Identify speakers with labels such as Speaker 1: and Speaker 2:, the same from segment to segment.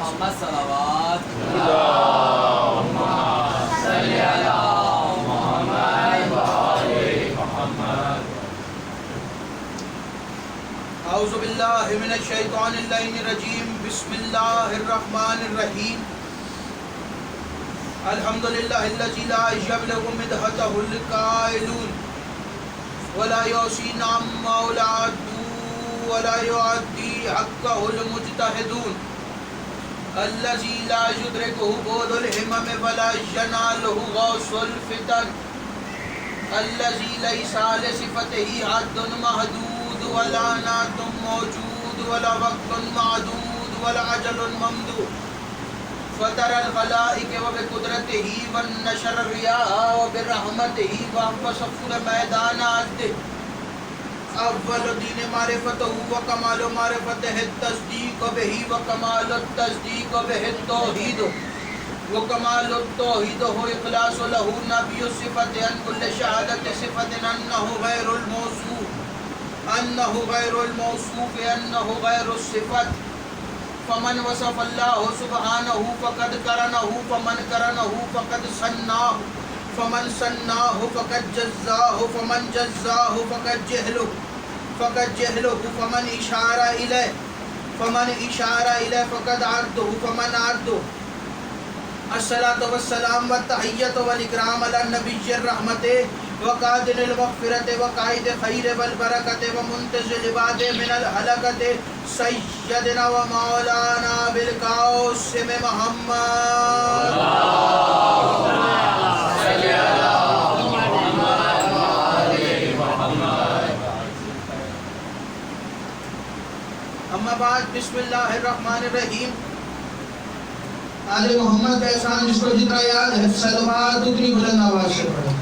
Speaker 1: محمد صلوات اللہم صلی علی محمد وآل محمد.
Speaker 2: اعوذ باللہ من الشیطان اللعین الرجیم. بسم اللہ الرحمن الرحیم. الحمدللہ الذی لا یبلغ مدحتہ القائلون ولا یحصی نعمہ العدو ولا یعدی حقہ المجتہدون. الذی لا یدرکہ بعد الہمم ولا ینالہ غوث الفتن. الذی لیس لصفتہ حد محدود ولا نعت موجود ولا وقت معدود ولا اجل ممدود. فطر الخلائق وبقدرته والنشر الرياح وبرحمته وانبسط میدان عدل. اول دین معرفتہ وکمال معرفتہ التصدیق به وکمال التصدیق به التوحید وکمال التوحید هو اخلاص له نبی صفت عن كل شهادت صفت انه غیر الموصوف انه غیر الصفت. فمن وصف اللہ سبحانہ فقد کرنہ فمن کرنہ فقد سناہ فمن سناہ فقد جزاہ فمن جزاہ فقد جہلہ فمن اشارہ الیہ فقد عرضہ فمن عرضہ. الصلاة والسلام والتحیۃ والاکرام علی النبی الرحمت وقادر المغفرت وقائد خیر والبرکت ومنتظر العباد من الحلقت سیدنا و مولانا بالقاسم محمد. اما بعد بسم اللہ الرحمن الرحیم. آل محمد کا احسان جس کو جتنا یاد ہے صلوات اتنی بلند آواز سے پڑھیں.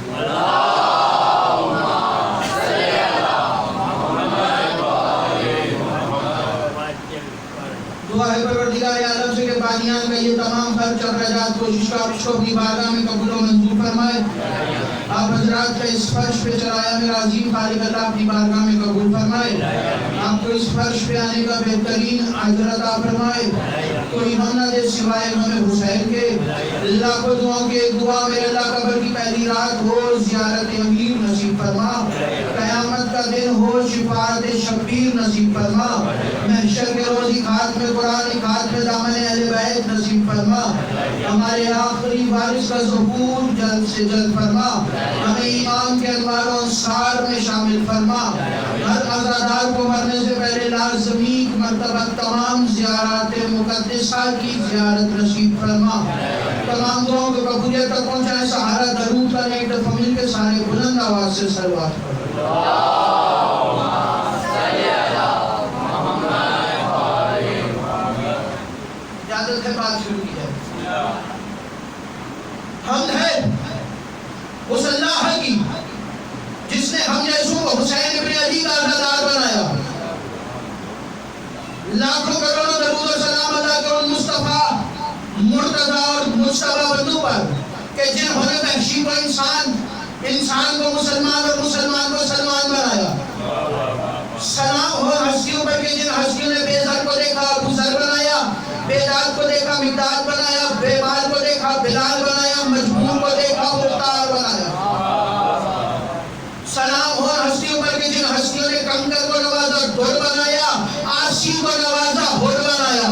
Speaker 2: دعا ہے پروردگار عالم سے کہ بانیان کا یہ تمام خرچ اور خیرات کوشش کا آپ کو اپنی بارگاہ میں قبول و منظور فرمائے. آپ حضرات کا اس فرش پہ چلایا میرا عظیم خالق اللہ اپنی بارگاہ میں قبول فرمائے. آپ کو اس فرش پہ آنے کا بہترین اجر عطا فرمائے. کوئی غم نہ دے سوائے غم حسین کے. لاکھوں دعاؤں کی ایک دعا میرے اللہ قبر کی پہلی رات ہو زیارت امیر نصیب فرما. قیامت کا دن ہو شفاعت شبیر نصیب فرما. محشر کے روزی خاتم میں قرآن خاتم میں دامن اہل بیت نصیب فرما. ہمارے آخری وارث کا ظہور جلد سے جلد فرما. ہمیں ایمان کے انوار و انصار میں شامل فرما. ہر عزادار کو مرنے سے پہلے لازمی مرتبہ تمام زیارات مقدسہ کی زیارت نصیب فرما. تمام دعاؤں کو قبولیت تک پہنچائے. سہارا درود کا نیک دفعہ مل کے سارے بلند آواز سے صلوات پڑھیں. اجازت ہے بات شروع کی جائے. حمد ہے اس اللہ کی جس نے ہم جیسوں کو حسین ابن علی کا عزادار بنایا. لاکھوں کروڑوں درود و سلام ادا کرو ان مصطفیٰ مرتضیٰ اور مصطفیٰ بندو پر کہ جنہوں نے وحشی کو انسان کو مسلمان اور مسلمان کو سلمان بنایا. سلام ہو ہستیوں پر کہ جن ہستیوں نے بے زر کو دیکھا ابو ذر بنایا, بے داد کو دیکھا مقداد بنایا, بے مال کو دیکھا بلال بنایا, مجبور کو دیکھا مختار بنایا. سلام ہو ہستیوں پر کہ جن ہستیوں نے کنکر کو نوازا ڈھول بنایا, آسی کو نوازا ہول بنایا.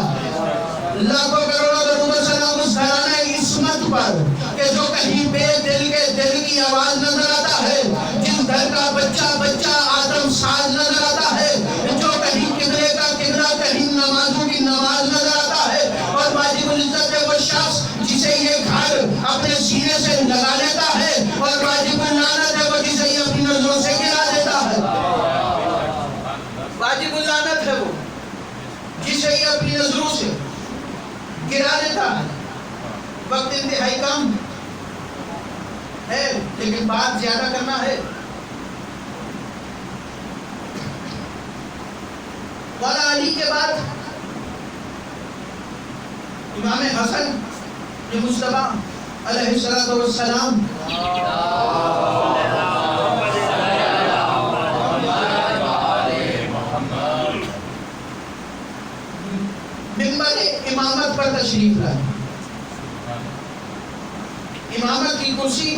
Speaker 2: لاکھوں کروڑوں درود و سلام اس گھرانہ عصمت پر کہ جو کہیں بے دل کے دل کی آواز نظر آتا ہے, جن گھر کا بچہ بچہ آدم ساز نظر آتا ہے, جو کہیں قبلے کا قبلہ کہیں نمازوں کی نماز نظر آتا ہے, اور واجب العزت ہے وہ شخص جسے یہ گھر اپنے سینے سے لگا لیتا ہے, اور واجب اللعنت ہے وہ جسے یہ اپنی نظروں سے گرا دیتا ہے. واجب اللعنت ہے وہ جسے یہ اپنی نظروں سے گرا دیتا ہے. وقت انتہائی کم ہے لیکن بات زیادہ کرنا ہے. مولا علی کے بعد امام حسن مصطفیٰ علیہ السلام ممبر والے امامت پر تشریف لائے. امامت کی کرسی،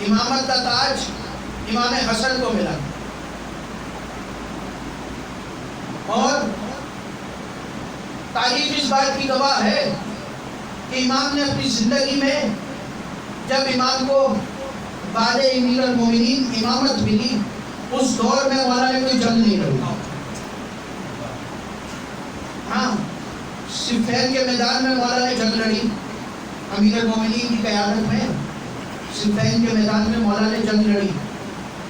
Speaker 2: امامت کا تاج امام حسن کو ملا، اور تاریخ اس بات کی گواہ ہے کہ امام نے اپنی زندگی میں جب امام کو بعد امیر المومنین امامت ملی، اس دور میں مولا نے کوئی جنگ نہیں لڑی. ہاں، صفین کے میدان میں مولا نے جنگ لڑی، امیر المومنین کی قیادت میں صفین کے میدان میں مولا نے جنگ لڑی.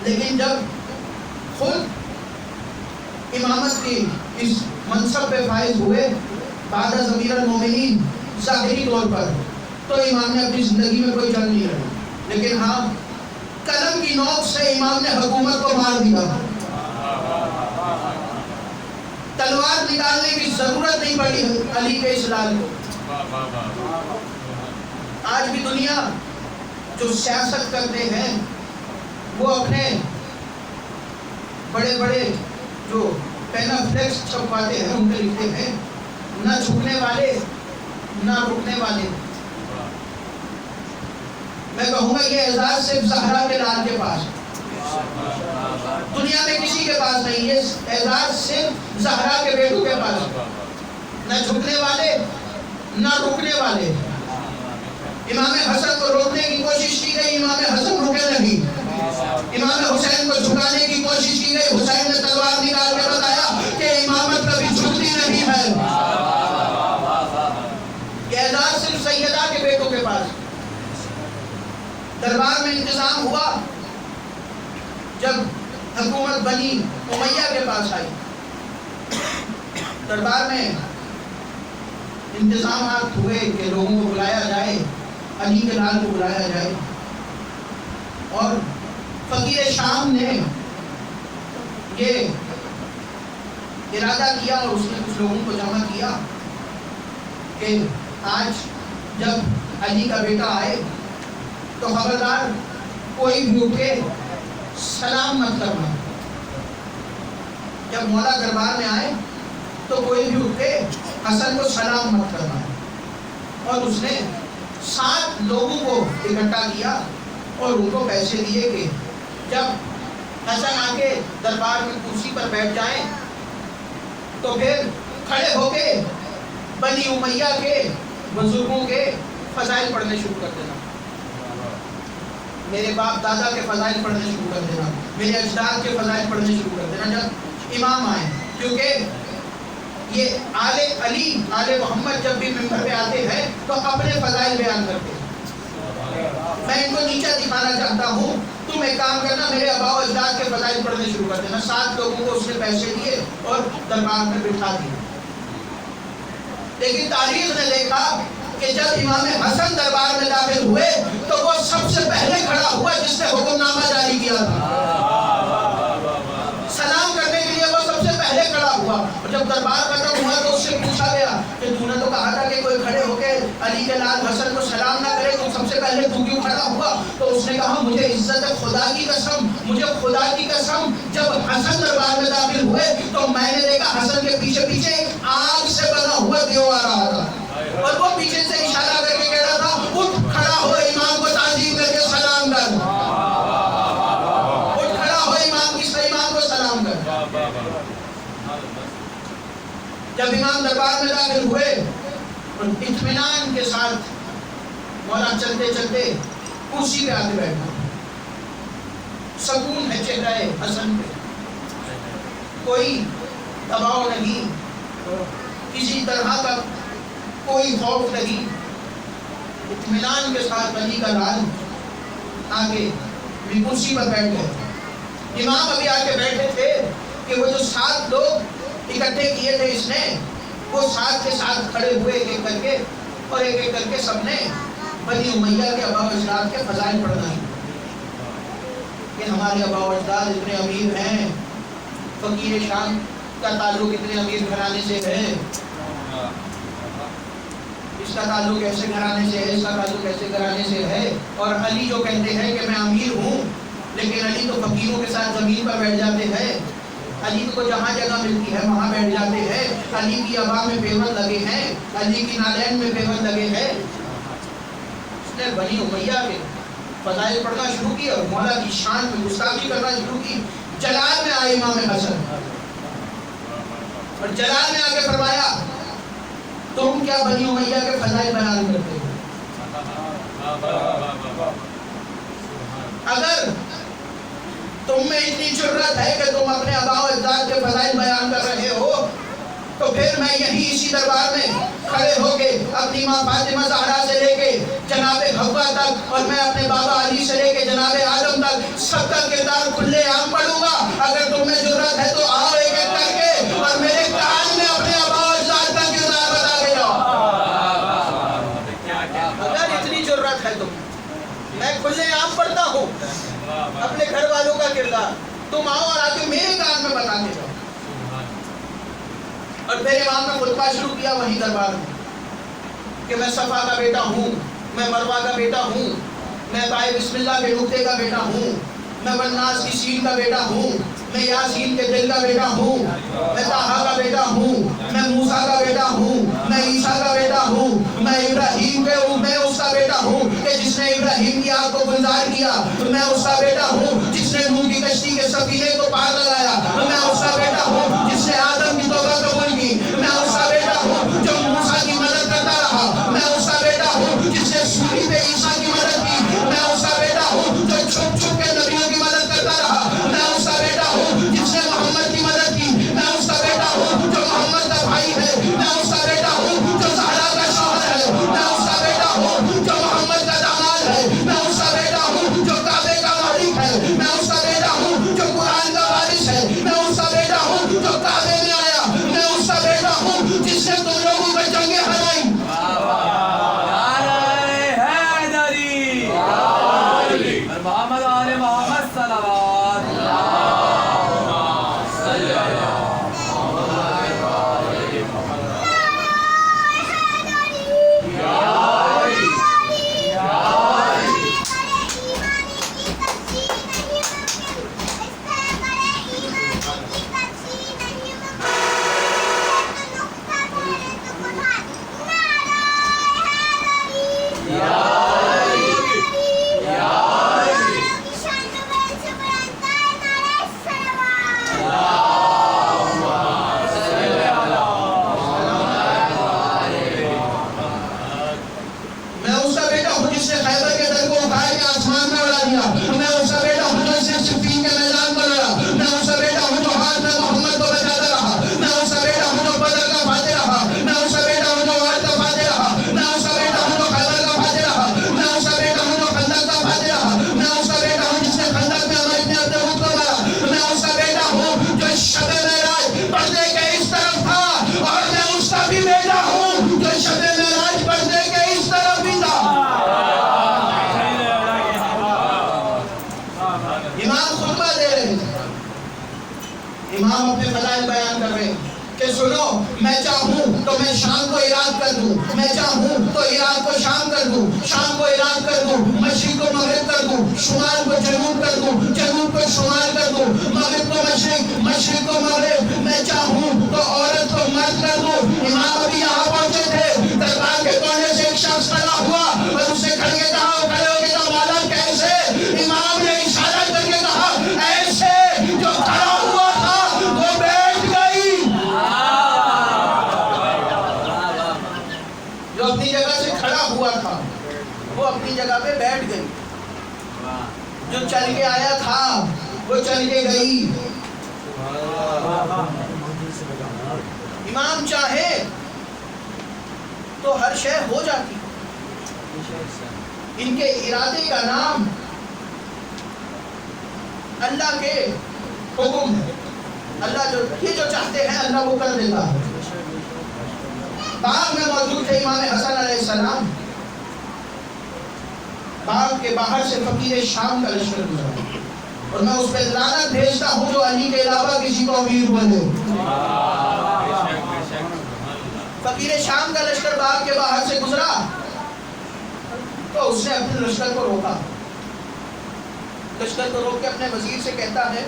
Speaker 2: لیکن جب خود امامت کی اس منصب پہ فائز ہوئے بعد از امیر المومنین ظاہری طور پر، تو امام نے اپنی زندگی میں کوئی جنگ نہیں لڑی. لیکن ہاں، قلم کی نوک سے امام نے حکومت کو مار دیا. تلوار نکالنے کی ضرورت نہیں پڑی علی کے اس لال کو. آج بھی دنیا جو سیاست کرتے ہیں وہ اپنے بڑے بڑے جو پینافلیکس چھپواتے ہیں ان پہ لکھتے ہیں نہ جھکنے والے نہ رکنے والے. میں کہوں گا یہ اعزاز صرف زہرا کے لال کے پاس، دنیا میں کسی کے پاس نہیں. یہ اعزاز صرف زہرا کے بیٹوں کے پاس، نہ جھکنے والے نہ رکنے والے. امام حسن کو روکنے کی کوشش کی گئی، امام حسن رکے نہیں. امام حسین کو جھکانے کی کوشش کی گئی، حسین نے تلوار نکال کے بتایا کہ امامت کبھی جھکتی نہیں ہے. یہ اعزاز صرف سیدہ کے بیٹوں کے پاس. دربار میں انتظام ہوا جب حکومت بنی امیہ کے پاس آئی. دربار میں انتظامات ہوئے کہ لوگوں کو بلایا جائے، علی کے لال کو بلایا جائے. اور فقیر شام نے یہ ارادہ کیا اور اس نے کچھ لوگوں کو جمع کیا کہ آج جب علی کا بیٹا آئے تو خبردار کوئی بھی اٹھ کے سلام مت کرنا. جب مولا دربار میں آئے تو کوئی بھی اٹھ کے حسن کو سلام مت کرنا. اور اس نے 7 لوگوں کو اکٹھا کیا اور ان کو پیسے دیے کہ جب حسن آ کے دربار میں کرسی پر بیٹھ جائیں تو پھر کھڑے ہو کے بنی امیہ کے بزرگوں کے فضائل پڑھنے شروع کر دینا. میرے باپ دادا کے فضائل پڑھنے شروع کر دینا، میرے اجداد کے فضائل پڑھنے شروع کر دینا جب امام آئے. کیونکہ یہ آل علی آل محمد جب بھی ممبر پہ آتے ہیں تو اپنے فضائل بیان کرتے ہیں. میں ان کو نیچا دکھانا چاہتا ہوں، تم ایک کام کرنا، میرے آباء و اجداد کے فضائل پڑھنے شروع کر دینا. 7 لوگوں کو اس نے پیسے دیے اور دربار میں بٹھا دیے. لیکن تاریخ نے دیکھا کہ جب امام حسن دربار میں داخل ہوئے تو وہ سب سے پہلے کھڑا ہوا جس نے حکم نامہ جاری کیا تھا. سلام کرنے کے لیے وہ سب سے پہلے کھڑا ہوا. اور جب دربار ختم ہوا تو اس سے پوچھا گیا کہ تو نے تو کہا تھا کہ کوئی کھڑے ہو کے علی کے لال حسن کو سلام نہ کرے، تو سب سے پہلے تو کیوں کھڑا ہوا؟ تو اس نے کہا مجھے عزت خدا کی قسم، مجھے خدا کی قسم، جب حسن دربار میں داخل ہوئے تو میں نے دیکھا حسن کے پیچھے پیچھے ایک آگ سے بنا ہوا دیو آ رہا تھا اور وہ پیچھے سے اشارہ کر کے کہہ رہا تھا اٹھ کھڑا ہو، امام کو تعظیم کر کے سلام کر. اٹھ کھڑا ہو، امام کو سلام کر. جب امام دربار میں داخل ہوئے اور اطمینان کے ساتھ مولا چلتے چلتے کرسی پہ آتے بیٹھا. سکون ہے چہرہ حسن پہ، کوئی دباؤ نہیں، کسی طرح کا کوئی خوف نہیں. اطمینان کے ساتھ علی کا لال آگے بھی کرسی پر بیٹھ گئے. امام ابھی آگے بیٹھے تھے کہ وہ جو 7 لوگ اکٹھے کیے تھے اس نے، وہ 7 کے ساتھ کھڑے ہوئے ایک ایک کر کے، اور ایک ایک کر کے سب نے بنی امیہ کے آباء و اجداد کے فضائل پڑھنا ہے کہ ہمارے آباء و اجداد اتنے امیر ہیں. فقیر شام کا تعلق اتنے امیر گھرانے سے ہے، اس کا تعلق ایسے گھرانے سے ہے، اس کا تعلق ایسے گھرانے سے ہے. اور علی جو کہتے ہیں کہ میں امیر ہوں، لیکن علی تو فقیروں کے ساتھ زمین پر بیٹھ جاتے ہیں. علی کو جہاں جگہ ملتی ہے وہاں بیٹھ جاتے ہیں. علی کی ابا میں پیون لگے ہیں, علی کی نالین میں پیون لگے ہیں. اس نے بنی امیہ کے فضائل پڑھنا شروع کی اور مولا کی شان میں گستاخی کرنا شروع کی. جلال میں آئے امام حسن اور جلال میں آ کے فرمایا تم کیا بنی امیہ کے فضائل بیان کرتے ہو؟ اگر تم میں اتنی جرت ہے کہ تم اپنے آباء و اجداد کے فضائل بیان کر رہے ہو تو پھر میں یہی اسی دربار میں کھڑے ہو کے اپنی ماں فاطمہ زہرا سے لے کے جناب حوا تک اور میں اپنے بابا علی سے لے کے جناب آدم تک سب کا کردار کھلے عام پڑھوں گا. اگر تم میں جرت ہے تو آؤ ایک ایک کر کے اور میرے کان میں اپنے آباء و اجداد کا کردار بتا کے جاؤ. اگر اتنی جرت ہے تو میں کھلے عام پڑھتا ہوں اپنے گھر والوں کا کردار, تم آؤ اور آ کے میرے کان میں بتا کے جاؤ. اور پھر امام نے خطبہ شروع کیا وہیں دربار میں کہ میں صفا کا بیٹا ہوں, میں مروہ کا بیٹا ہوں, میں بائے بسم اللہ کے نقطے کا بیٹا ہوں, میں والناس کی سین کا بیٹا ہوں, میں یاسین کے دل کا بیٹا ہوں, میں طٰہٰ کا بیٹا ہوں, میں موسیٰ کا بیٹا ہوں, میں عیسیٰ کا بیٹا ہوں, میں ابراہیم کے ہوں, میں اس کا بیٹا ہوں کہ جس نے ابراہیم کی آگ کو گلزار کیا, میں اس کا بیٹا ہوں جس نے نوح کی کشتی کے سفینے کو پار لگایا, میں اس کا بیٹا ہوں جس نے آدم کی توبہ قبول کی, میں اس کا بیٹا ہوں جو موسیٰ کی مدد کرتا رہا, میں اس کا بیٹا ہوں جس نے سولی پہ عیسیٰ کی مدد کی, میں اس کا بیٹا ہوں جو چھپ چھپ کے نبیوں کی مدد کرتا رہا, میں اس کا بیٹا ہوں جس نے محمد کی مدد کی, میں اس کا بیٹا ہوں جو محمد کا بھائی ہے, میں اس کا بیٹا ہوں جو زہرا کا شوہر ہے, میں اس کا بیٹا ہوں جو محمد کا داماد ہے, میں اس کا بیٹا ہوں جو کعبے کا مالک ہے, میں اس کا بیٹا ہوں جو قرآن کا وارث ہے, میں اس کا بیٹا ہوں جو کعبے میں آیا, میں اس کا بیٹا ہوں جس نے تم لوگوں کو جنگیں ہرائی.
Speaker 1: محمد آل محمد صلوات
Speaker 2: امام اپنے فضائل بیان کر رہے ہیں کہ سنو, میں چاہوں تو میں شام کو عراق کر دوں, میں چاہوں تو عراق کو شام کر دوں, شام کو عراق کر دوں, مشرق کو مغرب کر دوں, شمال کو جنوب کر دوں, جنوب کو شمال کر دوں, مغرب کو مشرق, مشرق کو مغرب, میں چاہوں تو عورت کو مرد کر دوں. امام ابھی یہاں پہنچے تھے, دربار کے کونے سے ایک شخص کھڑا ہوا اور اسے کھڑ کے کہا, کھڑے ہو کے کہا مولا کیسے؟ امام نے اشارہ کر کے کہا ایسے, جو کھڑا ہوا تھا وہ بیٹھ گئی, جو اپنی جگہ سے کھڑا ہوا تھا وہ اپنی جگہ پہ بیٹھ گئی, جو چل کے آیا تھا وہ چل کے گئی. امام چاہے تو ہر شے ہو جاتی, ان کے ارادے کا نام اللہ کے حکم ہے. اللہ یہ جو چاہتے ہیں اللہ وہ کر دیتا ہے. باغ میں موجود تھے امام حسن علیہ السلام, باغ کے باہر سے فقیر شام کا لشکر گزرا اور میں اس پہ لعنت بھیجتا ہوں جو علی کے علاوہ کسی کو امیر بنے. فقیر شام کا لشکر باغ کے باہر سے گزرا تو اس نے اپنے لشکر کو روکا, لشکر کو روک کے اپنے وزیر سے کہتا ہے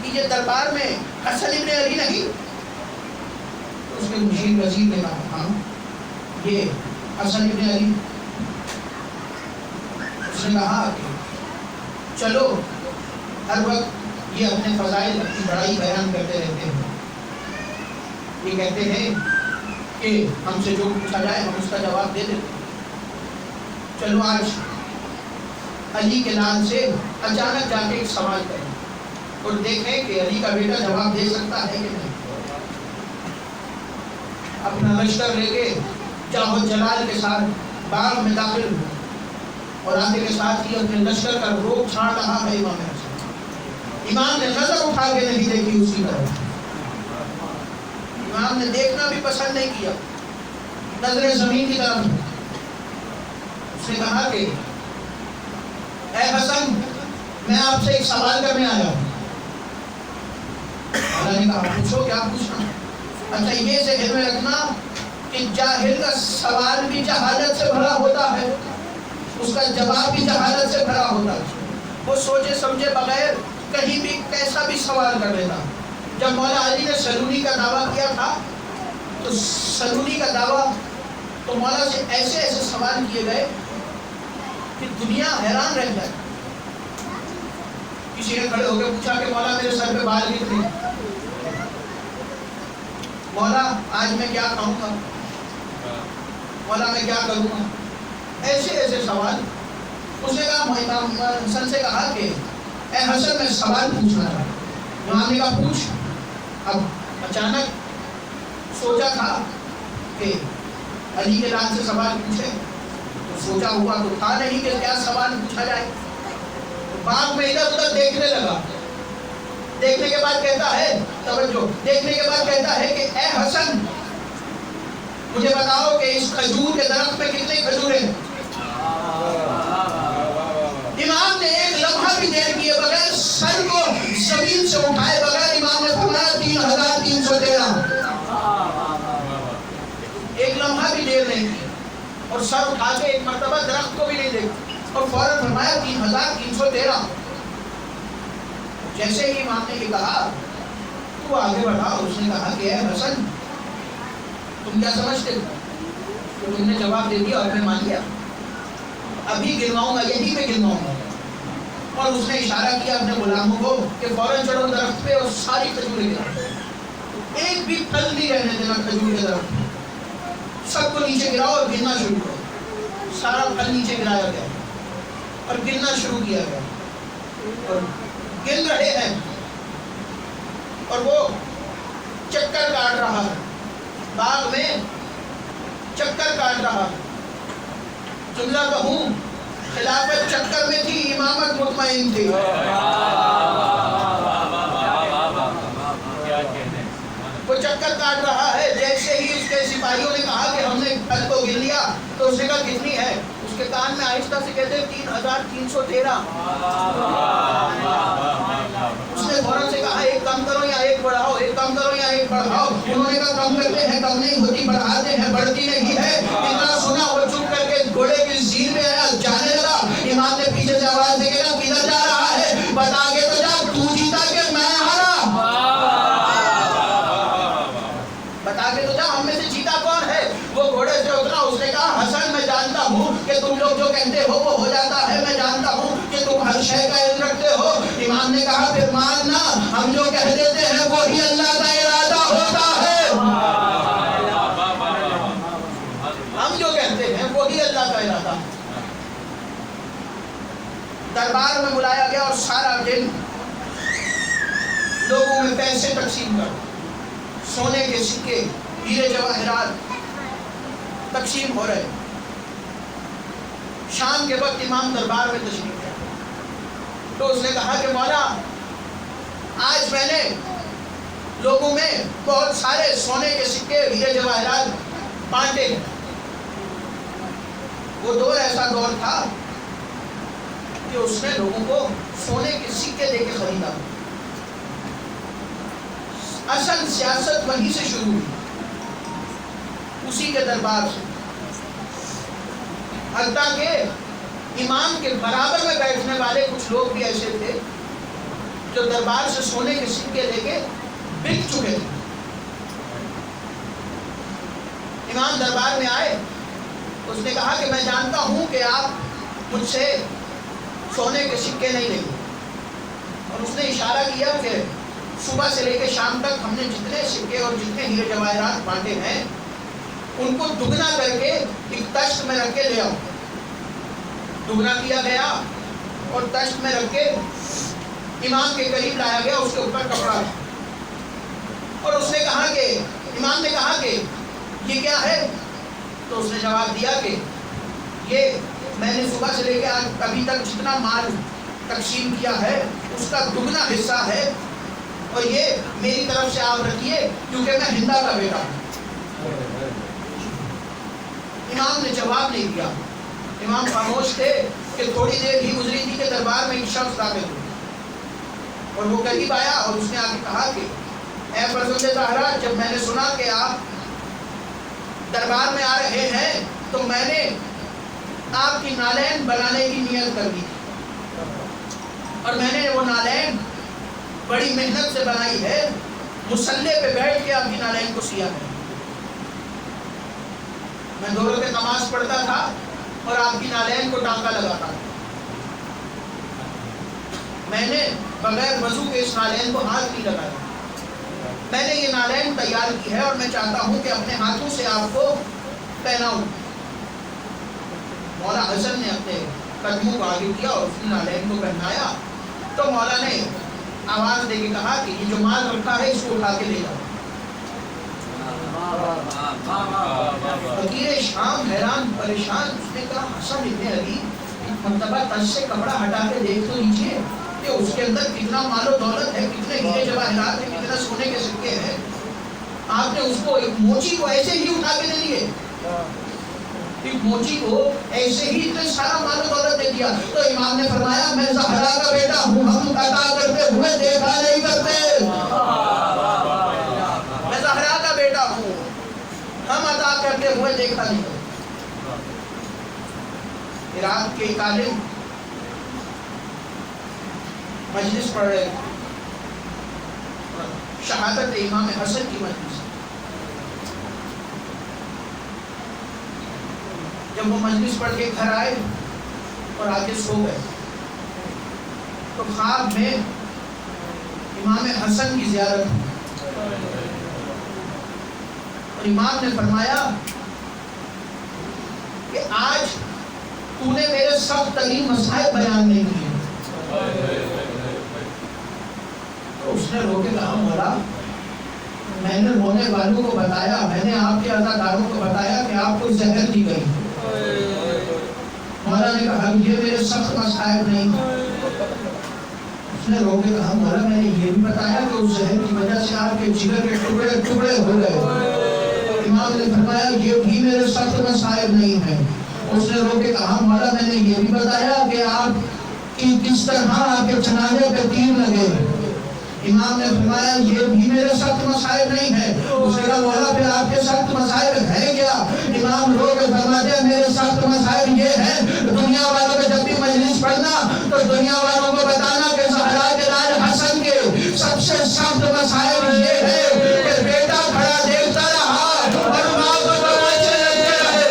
Speaker 2: کہ یہ دربار میں حسن ابن علی نہیں؟ اس کے مشیر وزیر نے کہا ہاں یہ حسن ابن علی. اس نے کہا کہ چلو ہر وقت یہ اپنے فضائل اپنی بڑائی بیان کرتے رہتے ہیں, یہ کہتے ہیں کہ ہم سے جو پوچھا جائے ہم اس کا جواب دے دیتے ہیں. چلو آج علی کے لال سے اچانک جا کے ایک سوال کریں اور دیکھیں کہ علی کا بیٹا جواب دے سکتا ہے کہ نہیں. اپنا لشکر لے کے جاہ و جلال کے ساتھ باغ میں داخل ہوئے اور آتے کے ساتھ ہی اپنے لشکر کا روک چھاڑ رہا ہے امام حسن. امام نے نظر اٹھا کے نہیں دیکھی اسی طرح, امام نے دیکھنا بھی پسند نہیں کیا, نظریں زمین کی طرف. اس نے کہا کہ اے حسن میں آپ سے ایک سوال کرنے آیا ہوں. اللہ نے کہا پوچھو, کیا پوچھنا؟ اچھا یہ ذہن میں رکھنا کہ جاہل کا سوال بھی جہالت سے بھرا ہوتا ہے, اس کا جواب بھی جہالت سے بھرا ہوتا ہے. وہ سوچے سمجھے بغیر کہیں بھی کیسا بھی سوال کر لیتا. جب مولا علی نے سلونی کا دعویٰ کیا تھا تو سلونی کا دعویٰ تو مولا سے ایسے ایسے سوال کیے گئے کہ دنیا حیران رہ جائے. کسی نے کھڑے ہو کے پوچھا کہ مولا میرے سر پہ بال کتنے؟ مولا آج میں کیا کہوں گا, مولا میں کیا کروں گا, ایسے ایسے سوال. اس نے کہا امام حسن سے کہا کہ اے حسن میں سوال پوچھنا تھا. امام نے کہا پوچھ. اب اچانک سوچا تھا کہ علی کے لال سے سوال پوچھے تو سوچا ہوا تو تھا نہیں کہ کیا سوال پوچھا جائے. باغ میں ادھر ادھر دیکھنے لگا. دیکھنے کے بعد کہتا ہے, توجہ, دیکھنے کے بعد کہتا ہے کہ اے حسن مجھے بتاؤ کہ اس کھجور کے درخت میں کتنے کھجور ہیں؟ امام نے ایک لمحہ بھی دیر کیے بغیر, سر کو زمین سے اٹھائے بغیر امام نے فرمایا 3313. ایک لمحہ بھی دیر نہیں کی اور سر اٹھا کے ایک مرتبہ درخت کو بھی نہیں دیکھا اور فوراً فرمایا 3313. جیسے ہی امام نے یہ کہا تو آگے بڑھا. اس نے کہا کہ اے حسن تم کیا سمجھتے ہو؟ تو تم نے جواب دے دیا اور میں مان لیا. ابھی گنواؤں گا, یہی پہ گنواؤں گا. اور اس نے اشارہ کیا اپنے غلاموں کو کہ فوراً چڑھو درخت پہ اور ساری کھجوریں گراؤ. ایک بھی پھل نہیں رہنے دینا کھجور کے درخت. سب کو نیچے گراؤ اور گرنا شروع کرو. سارا پھل نیچے گرایا گیا اور گرنا شروع کیا گیا اور گر رہے ہیں اور وہ چکر کاٹ رہا ہے باغ میں, چکر کاٹ رہا ہے. جملہ کہوں خلافت چکر میں تھی, امامت مطمئن تھی. وہ چکر کاٹ رہا ہے. جیسے ہی اس کے سپاہیوں نے کہا کہ ہم نے پھل کو گر لیا تو اس نے کہا کتنی ہے؟ اس کے کان میں آہستہ سے کہتے 3313. اس نے فوراً سے کہا ایک کم کرو یا ایک بڑھاؤ, ایک کم کرو یا ایک بڑھاؤ. انہوں نے کہا کم کرتے ہیں, کم نہیں ہوتی, بڑھاتے ہیں, بڑھتی نہیں ہے. اتنا سنا وہ چپ کر کے گھوڑے کی زیر میں آیا, جانے لگا. امام نے پیچھے سے آواز دے کے کہا کدھر جا رہا ہے؟ بتا کے تو جا, تو جیتا کہ میں ہارا؟ بتا کے تو جا, ہم میں سے جیتا کون ہے؟ وہ گھوڑے سے اترا. اس نے کہا حسن میں جانتا ہوں کہ تم لوگ جو کہتے ہو وہ ہو جاتا ہے, میں جانتا ہوں کہ تم ہر شے کا علم رکھتے ہو. امام نے کہا پھر ماننا, ہم جو کہہ دیتے ہیں وہی اللہ کا ارادہ ہوتا ہے. ہم جو کہتے ہیں وہی اللہ کا ارادہ. دربار میں بلایا گیا اور سارا دن لوگوں میں پیسے تقسیم کرو, سونے کے سکے, ہیرے جواہرات تقسیم ہو رہے. شام کے وقت امام دربار میں تشریف لائے تو اس نے کہا کہ مولا آج میں نے لوگوں میں بہت سارے سونے کے سکے, ہیرے جواہرات بانٹے ہیں. وہ دور ایسا دور تھا کہ اس نے لوگوں کو سونے کے سکے دے کے خریدا. اصل سیاست وہیں سے شروع ہوئی, اسی کے دربار سے. حتیٰ کہ امام کے برابر میں بیٹھنے والے کچھ لوگ بھی ایسے تھے جو دربار سے سونے کے سکے لے کے بک چکے تھے. امام دربار میں آئے. اس نے کہا کہ میں جانتا ہوں کہ آپ مجھ سے سونے کے سکے نہیں لیں گے. اور اس نے اشارہ کیا کہ صبح سے لے کے شام تک ہم نے جتنے سکے اور جتنے ہیرے جواہرات بانٹے ہیں ان کو دگنا کر کے ایک تشت میں رکھ کے لے آؤ. دگنا کیا گیا اور تشت میں رکھ کے امام کے قریب لایا گیا. اس کے اوپر کپڑا تھا اور اس نے کہا کہ امام نے کہا کہ یہ کیا ہے؟ تو اس نے جواب دیا کہ یہ میں نے صبح سے لے کے آج ابھی تک جتنا مال تقسیم کیا ہے اس کا دگنا حصہ ہے اور یہ میری طرف سے آپ رکھیے کیونکہ میں ہندا کا بیٹا ہوں. امام نے جواب نہیں دیا. امام خاموش تھے کہ تھوڑی دیر ہی گزری تھی کہ دربار میں ایک شخص داخل ہوا اور وہ قریب آیا اور اس نے آ کے کہا کہ اے فرزند زہرا، جب میں نے سنا کہ آپ دربار میں آ رہے ہیں تو میں نے آپ کی نالین بنانے کی نیت کر دی اور میں نے وہ نالین بڑی محنت سے بنائی ہے. مصلے پہ بیٹھ کے آپ کی نالین کو سیا ہے. میں 2 رکعت نماز پڑھتا تھا اور آپ کی نالین کو ٹانکا لگاتا تھا. میں نے بغیر وضو کے اس نالین کو ہاتھ نہیں لگایا. میں نے یہ نالین تیار کی ہے اور میں چاہتا ہوں کہ اپنے ہاتھوں سے آپ کو پہناؤں. مولا حسن نے اپنے قدموں کو آگے کیا اور اس نے نالین کو پہنایا. تو مولا نے آواز دے کے کہا کہ یہ جو مال رکھا ہے اس کو اٹھا کے لے جاؤ. فقیر شام حیران پریشان. اس نے کہا حسن ابن علی مرتبہ تج سے کپڑا ہٹا کے دیکھ تو لیجیے کہ اس کے اندر کتنا مال و دولت ہے، کتنے ہیرے جواہرات ہیں، کتنا سونے کے سکے ہیں. آپ نے اس کو ایک موچی کو ایسے ہی اٹھا کے دے دیے. ایک موچی کو ایسے ہی اتنا سارا مال و دولت دے دیا. تو امام نے فرمایا میں زہرا کا بیٹا ہوں، ہم عطا کرتے ہوئے دیکھا نہیں کرتے. میں زہرا کا بیٹا ہوں، ہم عطا کرتے ہوئے دیکھا نہیں کرتے. عراق کے ایک عالم مجلس پڑھ رہے شہادت امام حسن کی مجلس. جب وہ مجلس پڑھ کے گھر آئے اور آگے سو گئے تو خواب میں امام حسن کی زیارت ہوئی اور امام نے فرمایا کہ آج تو نے میرے سخت ترین مسائل بیان نہیں کیے. تو اس نے رو کے کہا مولا میں نے رونے والوں کو بتایا، میں نے آپ کے عزاداروں کو بتایا کہ آپ کو زہر دی گئی. مولا نے کہا یہ میرے سخت مسائل نہیں. اس نے رو کے کہا مولا میں نے یہ بھی بتایا کہ اس زہر کی وجہ سے آپ کے جگر کے ٹکڑے ٹکڑے ہو گئے. امام نے فرمایا یہ بھی میرے سخت مسائل نہیں ہے. اس نے رو کے کہا مولا میں نے یہ بھی بتایا کہ آپ کی کس طرح آپ کے جنازے پہ تیر لگے. امام نے فرمایا یہ بھی میرے سخت مسائل نہیں ہے. اس نے کہا مولا پھر آپ کے سخت مسائل ہیں کیا؟ امام رو کے فرماتے ہیں میرے سخت مسائل یہ ہیں دنیا والوں کو جب بھی مجلس پڑھنا تو دنیا والوں کو بتانا کہ زہرا کے لال حسن کے سب سے سخت مسائل یہ ہے کہ بیٹا کھڑا دیکھتا رہا اور ماں کو تماچے لگتے رہے.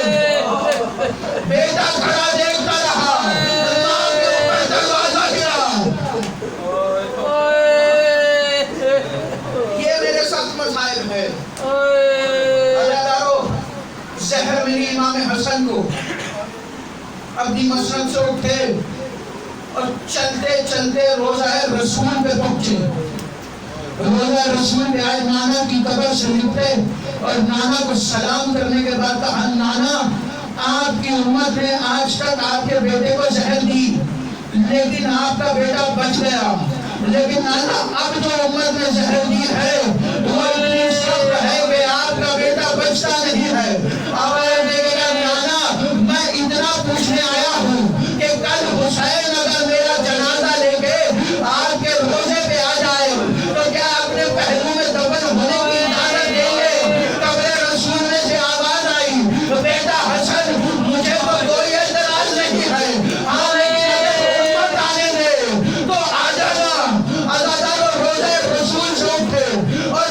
Speaker 2: بیٹا کھڑا دیکھتا رہا اور ماں کے اوپر دروازہ گرا. یہ میرے سخت مسائل ہے. عزادارو زہر ملی امام حسن کو. اپنی مسند سے اٹھے اور چلتے چلتے روزہ رسول پہ پہنچے. روزہ رسول پہ آئے، نانا کی قبر سے نکلے اور نانا کو سلام کرنے کے بعد کہا نانا آپ کی امت نے آج تک آپ کے بیٹے کو زہر دی لیکن آپ کا بیٹا بچ گیا. لیکن نانا اب جو امت نے زہر دی ہے وہ اتنی سخت ہے کہ آپ کا بیٹا بچتا نہیں ہے. آواز دے گا نانا میں اتنا پوچھنے آیا ہوں کہ کل حسین اگر میرا جنازہ لے کے آپ کے روزے پہ آ جائے تو کیا اپنے پہلو میں دفن ہونے کی اجازت دیں گے؟ قبر رسول میں سے آواز آئی بیٹا حسن مجھے تو کوئی اعتراض نہیں ہے، ہاں لیکن اگر امت آنے دے تو آ جانا. عزادارو روزے رسول سے اٹھے اور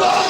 Speaker 2: 2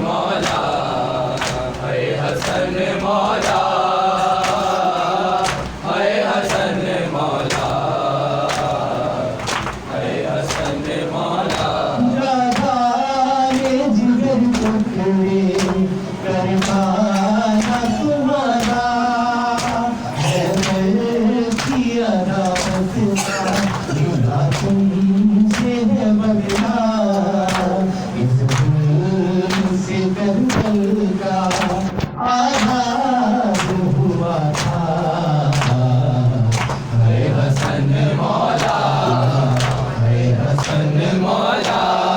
Speaker 1: مولا اے حسن مولا اے حسن مولا اے حسن مولا